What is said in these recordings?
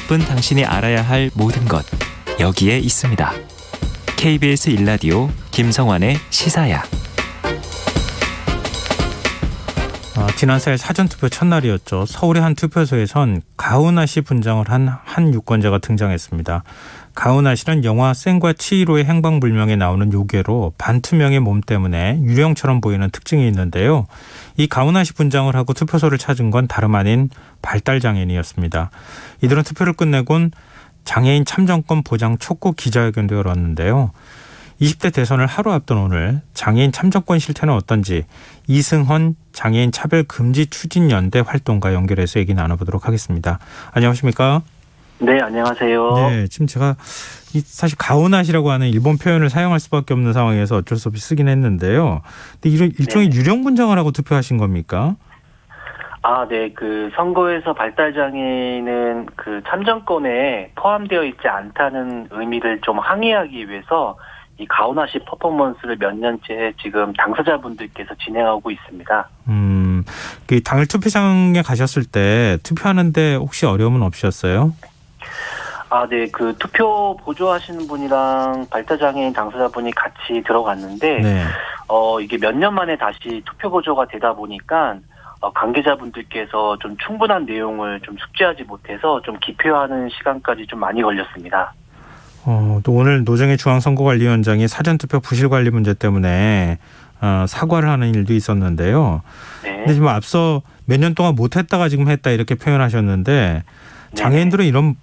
바쁜 당신이 알아야 할 모든 것 여기에 있습니다. KBS 1라디오 김성환의 시사야. 지난 4일 사전투표 첫날이었죠. 서울의 한 투표소에선 가은아 씨 분장을 한 유권자가 등장했습니다. 가은아 씨는 영화 센과 치히로의 행방불명에 나오는 요괴로 반투명의 몸 때문에 유령처럼 보이는 특징이 있는데요. 이 가은아 씨 분장을 하고 투표소를 찾은 건 다름 아닌 발달장애인이었습니다. 이들은 투표를 끝내곤 장애인 참정권 보장 촉구 기자회견도 열었는데요. 20대 대선을 하루 앞둔 오늘 장애인 참정권 실태는 어떤지 이승헌 장애인 차별금지 추진연대 활동가 연결해서 얘기 나눠보도록 하겠습니다. 안녕하십니까? 네, 안녕하세요. 네, 지금 제가 사실 가오낫이라고 하는 일본 표현을 사용할 수밖에 없는 상황에서 어쩔 수 없이 쓰긴 했는데요. 근데 이런 일종의 유령 분장을 하고 투표하신 겁니까? 네, 그 선거에서 발달장애인은 그 참정권에 포함되어 있지 않다는 의미를 좀 항의하기 위해서 이 가오나 씨 퍼포먼스를 몇 년째 지금 당사자분들께서 진행하고 있습니다. 그 당일 투표장에 가셨을 때 투표하는데 혹시 어려움은 없으셨어요? 네, 그 투표 보조하시는 분이랑 발달장애인 당사자분이 같이 들어갔는데, 네. 이게 몇 년 만에 다시 투표 보조가 되다 보니까 관계자분들께서 좀 충분한 내용을 좀 숙지하지 못해서 좀 기표하는 시간까지 좀 많이 걸렸습니다. 또 오늘 노정희 중앙선거관리위원장이 사전투표 부실관리 문제 때문에 사과를 하는 일도 있었는데요. 네. 근데 지금 앞서 몇 년 동안 못했다가 지금 했다 이렇게 표현하셨는데 장애인들은 이런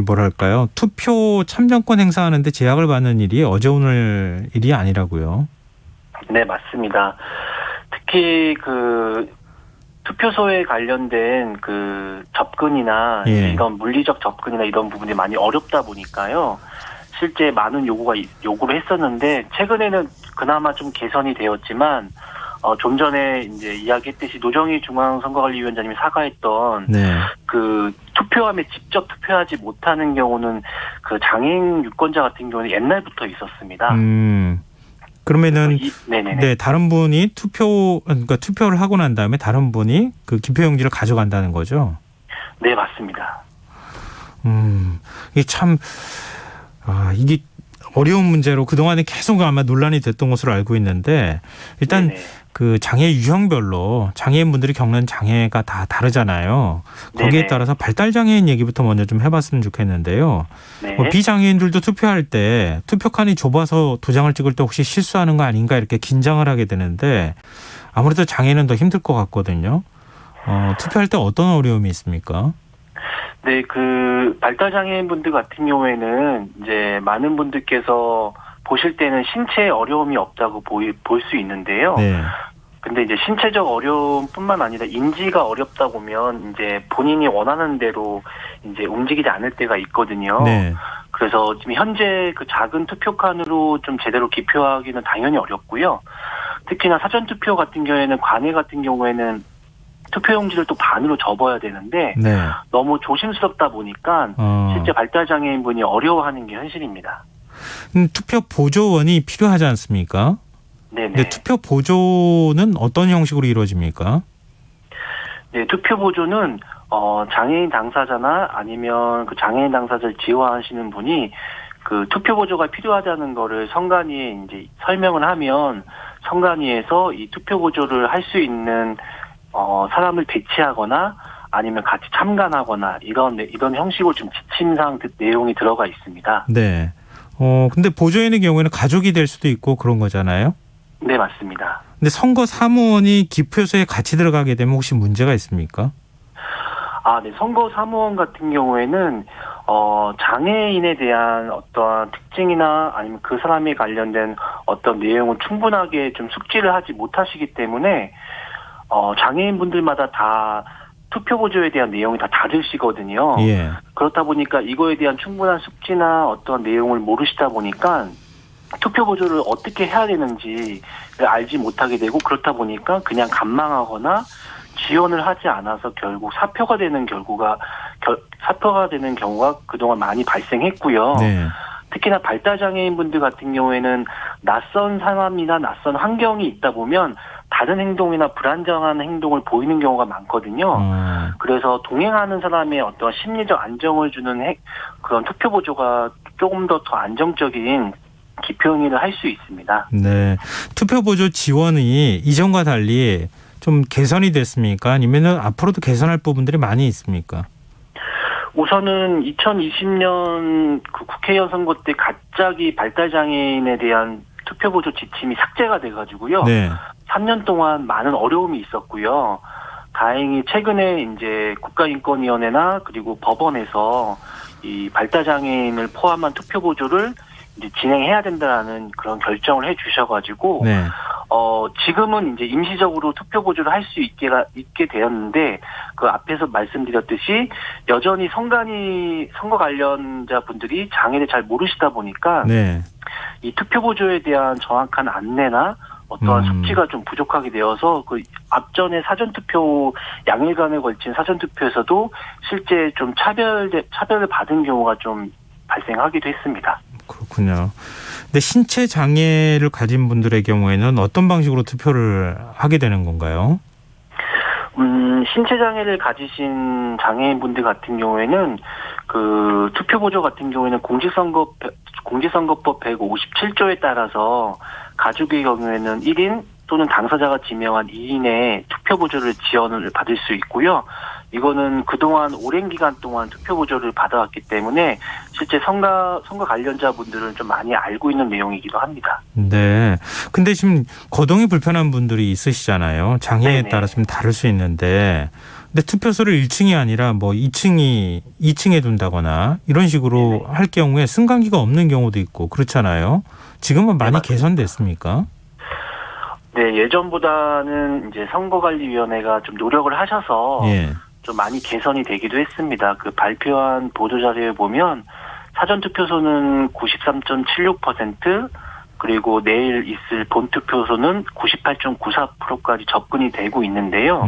뭐랄까요, 투표 참정권 행사하는데 제약을 받는 일이 어제 오늘 일이 아니라고요. 네, 맞습니다. 특히 그 투표소에 관련된 그 접근이나 이런 물리적 접근이나 이런 부분이 많이 어렵다 보니까요. 실제 많은 요구를 했었는데 최근에는 그나마 좀 개선이 되었지만 좀 전에 이제 이야기했듯이 노정희 중앙선거관리위원장님이 사과했던 그 투표함에 직접 투표하지 못하는 경우는 그 장애인 유권자 같은 경우는 옛날부터 있었습니다. 그러면은 네, 다른 분이 그러니까 투표를 하고 난 다음에 다른 분이 그 기표용지를 가져간다는 거죠? 네, 맞습니다. 이게 참 이게 어려운 문제로 그동안에 계속 아마 논란이 됐던 것으로 알고 있는데 일단 그 장애 유형별로 장애인분들이 겪는 장애가 다 다르잖아요. 거기에 따라서 발달장애인 얘기부터 먼저 좀 해봤으면 좋겠는데요. 비장애인들도 투표할 때 투표칸이 좁아서 도장을 찍을 때 혹시 실수하는 거 아닌가 이렇게 긴장을 하게 되는데 아무래도 장애인은 더 힘들 것 같거든요. 투표할 때 어떤 어려움이 있습니까? 네, 그 발달장애인분들 같은 경우에는 이제 많은 분들께서 보실 때는 신체에 어려움이 없다고 볼 수 있는데요. 근데 이제 신체적 어려움뿐만 아니라 인지가 어렵다 보면 이제 본인이 원하는 대로 이제 움직이지 않을 때가 있거든요. 그래서 지금 현재 그 작은 투표칸으로 좀 제대로 기표하기는 당연히 어렵고요. 특히나 사전투표 같은 경우에는 관외 같은 경우에는 투표용지를 또 반으로 접어야 되는데 너무 조심스럽다 보니까 실제 발달장애인분이 어려워하는 게 현실입니다. 투표 보조원이 필요하지 않습니까? 근데 투표 보조는 어떤 형식으로 이루어집니까? 네, 투표 보조는 장애인 당사자나 아니면 그 장애인 당사자를 지원하시는 분이 그 투표 보조가 필요하다는 거를 선관위에 이제 설명을 하면 선관위에서 이 투표 보조를 할 수 있는 사람을 배치하거나 아니면 같이 참관하거나 이런 형식으로 좀 지침상 내용이 들어가 있습니다. 네. 근데 보조인의 경우에는 가족이 될 수도 있고 그런 거잖아요? 네, 맞습니다. 근데 선거 사무원이 기표소에 같이 들어가게 되면 혹시 문제가 있습니까? 네. 선거 사무원 같은 경우에는 장애인에 대한 어떠한 특징이나 아니면 그 사람에 관련된 어떤 내용을 충분하게 좀 숙지를 하지 못하시기 때문에 장애인분들마다 다 투표 보조에 대한 내용이 다 다르시거든요. 그렇다 보니까 이거에 대한 충분한 숙지나 어떤 내용을 모르시다 보니까 투표 보조를 어떻게 해야 되는지를 알지 못하게 되고 그렇다 보니까 그냥 간망하거나 지원을 하지 않아서 결국 사표가 되는 경우가 그동안 많이 발생했고요. 특히나 발달장애인분들 같은 경우에는 낯선 상황이나 낯선 환경이 있다 보면 다른 행동이나 불안정한 행동을 보이는 경우가 많거든요. 그래서 동행하는 사람의 어떤 심리적 안정을 주는 그런 투표 보조가 조금 더 안정적인 기표 행위를 할 수 있습니다. 네, 투표 보조 지원이 이전과 달리 좀 개선이 됐습니까? 아니면은 앞으로도 개선할 부분들이 많이 있습니까? 우선은 2020년 그 국회의원 선거 때 갑자기 발달장애인에 대한 투표보조 지침이 삭제가 돼가지고요. 네. 3년 동안 많은 어려움이 있었고요. 다행히 최근에 이제 국가인권위원회나 그리고 법원에서 이 발달장애인을 포함한 투표보조를 이제 진행해야 된다라는 그런 결정을 해주셔가지고, 네. 지금은 이제 임시적으로 투표 보조를 할 수 있게 되었는데, 그 앞에서 말씀드렸듯이 여전히 선거 관련자 분들이 장애를 잘 모르시다 보니까, 네. 이 투표 보조에 대한 정확한 안내나 어떠한 숙지가 좀 부족하게 되어서 그 앞전에 사전투표 양일간에 걸친 사전투표에서도 실제 좀 차별을 받은 경우가 좀 발생하기도 했습니다. 그렇군요. 근데 신체 장애를 가진 분들의 경우에는 어떤 방식으로 투표를 하게 되는 건가요? 신체 장애를 가지신 장애인분들 같은 경우에는 그 투표 보조 같은 경우에는 공직선거법 157조에 따라서 가족의 경우에는 1인 또는 당사자가 지명한 2인의 투표 보조를 지원을 받을 수 있고요. 이거는 그동안 오랜 기간 동안 투표 보조를 받아왔기 때문에 실제 선거 관련자분들은 좀 많이 알고 있는 내용이기도 합니다. 네. 근데 지금 거동이 불편한 분들이 있으시잖아요. 장애에 네네. 따라 좀 다를 수 있는데, 근데 투표소를 1층이 아니라 뭐 2층에 둔다거나 이런 식으로 네네. 할 경우에 승강기가 없는 경우도 있고 그렇잖아요. 지금은 많이 맞습니다. 개선됐습니까? 네, 예전보다는 이제 선거관리위원회가 좀 노력을 하셔서 예. 좀 많이 개선이 되기도 했습니다. 그 발표한 보도자료에 보면 사전투표소는 93.76%, 그리고 내일 있을 본투표소는 98.94%까지 접근이 되고 있는데요.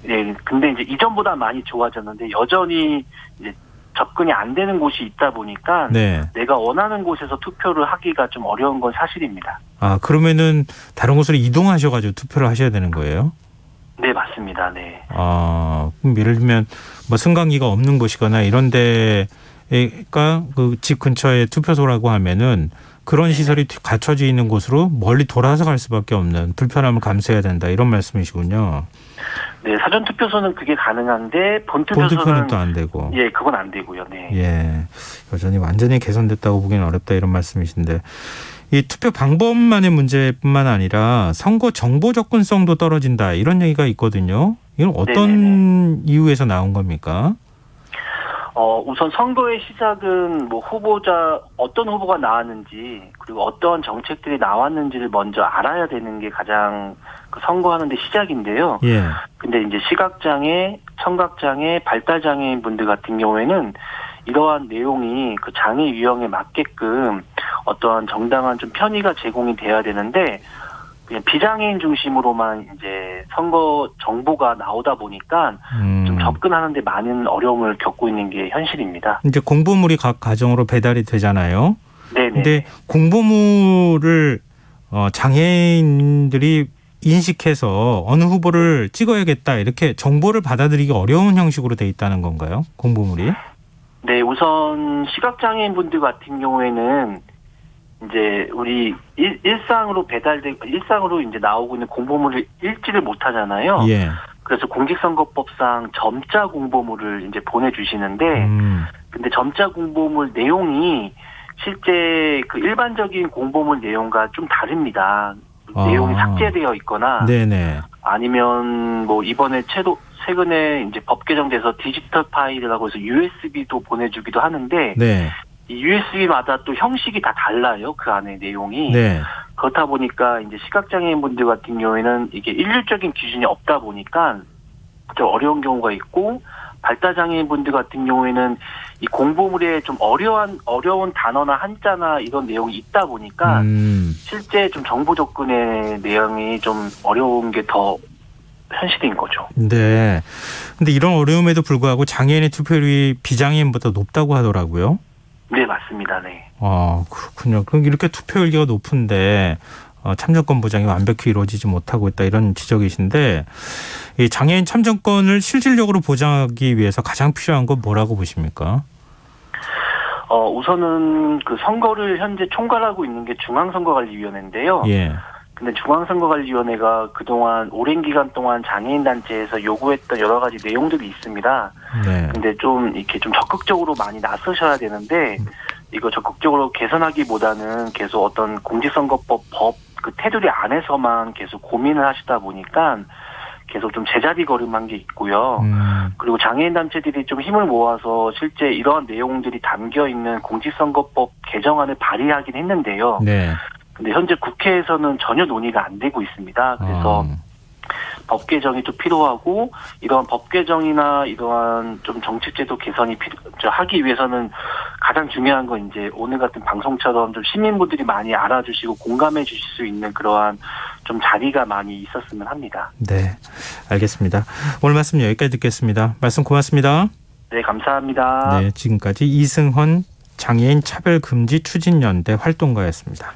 네, 근데 이제 이전보다 많이 좋아졌는데 여전히 이제 접근이 안 되는 곳이 있다 보니까 네. 내가 원하는 곳에서 투표를 하기가 좀 어려운 건 사실입니다. 아, 그러면은 다른 곳으로 이동하셔가지고 투표를 하셔야 되는 거예요? 네, 맞습니다. 네. 아, 그럼 예를 들면 뭐 승강기가 없는 곳이거나 이런 데가 그 집 근처에 투표소라고 하면은 그런 시설이 갖춰져 있는 곳으로 멀리 돌아서 갈 수밖에 없는 불편함을 감수해야 된다 이런 말씀이시군요. 네, 사전투표소는 그게 가능한데 본투표는 또 안 되고. 예, 그건 안 되고요. 네. 예, 여전히 완전히 개선됐다고 보기는 어렵다 이런 말씀이신데, 이 투표 방법만의 문제뿐만 아니라 선거 정보 접근성도 떨어진다 이런 얘기가 있거든요. 이건 어떤 네네네. 이유에서 나온 겁니까? 우선 선거의 시작은 뭐 어떤 후보가 나왔는지 그리고 어떠한 정책들이 나왔는지를 먼저 알아야 되는 게 가장 그 선거하는 데 시작인데요. 예. 근데 이제 시각장애, 청각장애, 발달장애인 분들 같은 경우에는 이러한 내용이 그 장애 유형에 맞게끔 어떠한 정당한 좀 편의가 제공이 돼야 되는데 그냥 비장애인 중심으로만 이제 선거 정보가 나오다 보니까 좀 접근하는데 많은 어려움을 겪고 있는 게 현실입니다. 이제 공보물이 각 가정으로 배달이 되잖아요. 네네. 근데 공보물을 장애인들이 인식해서 어느 후보를 찍어야겠다 이렇게 정보를 받아들이기 어려운 형식으로 돼 있다는 건가요? 공보물이? 네, 우선 시각장애인 분들 같은 경우에는 이제 우리 일상으로 이제 나오고 있는 공보물을 읽지를 못하잖아요. 예. 그래서 공직선거법상 점자 공보물을 이제 보내주시는데, 근데 점자 공보물 내용이 실제 그 일반적인 공보물 내용과 좀 다릅니다. 내용이 삭제되어 있거나, 네네. 아니면 뭐 이번에 최근에 이제 법 개정돼서 디지털 파일이라고 해서 USB도 보내주기도 하는데, 네. 이 USB마다 또 형식이 다 달라요. 그 안에 내용이. 네. 그렇다 보니까 이제 시각장애인분들 같은 경우에는 이게 일률적인 기준이 없다 보니까 좀 어려운 경우가 있고, 발달장애인분들 같은 경우에는 이 공보물에 좀 어려운 단어나 한자나 이런 내용이 있다 보니까 실제 좀 정보 접근의 내용이 좀 어려운 게 더 현실인 거죠. 네. 근데 이런 어려움에도 불구하고 장애인의 투표율이 비장애인보다 높다고 하더라고요. 네, 맞습니다. 네. 그렇군요. 그럼 이렇게 투표율기가 높은데 참정권 보장이 완벽히 이루어지지 못하고 있다 이런 지적이신데 이 장애인 참정권을 실질적으로 보장하기 위해서 가장 필요한 건 뭐라고 보십니까? 우선은 그 선거를 현재 총괄하고 있는 게 중앙선거관리위원회인데요. 예. 근데 중앙선거관리위원회가 그동안 오랜 기간 동안 장애인 단체에서 요구했던 여러 가지 내용들이 있습니다. 네. 근데 좀 이렇게 좀 적극적으로 많이 나서셔야 되는데 이거 적극적으로 개선하기보다는 계속 어떤 공직선거법 법 그 테두리 안에서만 계속 고민을 하시다 보니까 계속 좀 제자리 걸음한 게 있고요. 그리고 장애인 단체들이 좀 힘을 모아서 실제 이러한 내용들이 담겨 있는 공직선거법 개정안을 발의하긴 했는데요. 네. 근데 현재 국회에서는 전혀 논의가 안 되고 있습니다. 그래서 법 개정이 또 필요하고 이러한 법 개정이나 이러한 좀 정책제도 개선이 하기 위해서는 가장 중요한 건 이제 오늘 같은 방송처럼 좀 시민분들이 많이 알아주시고 공감해 주실 수 있는 그러한 좀 자리가 많이 있었으면 합니다. 네, 알겠습니다. 오늘 말씀 여기까지 듣겠습니다. 말씀 고맙습니다. 네, 감사합니다. 네, 지금까지 이승헌 장애인 차별금지 추진연대 활동가였습니다.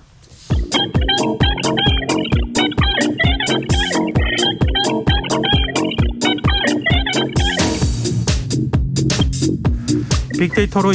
빅데이터로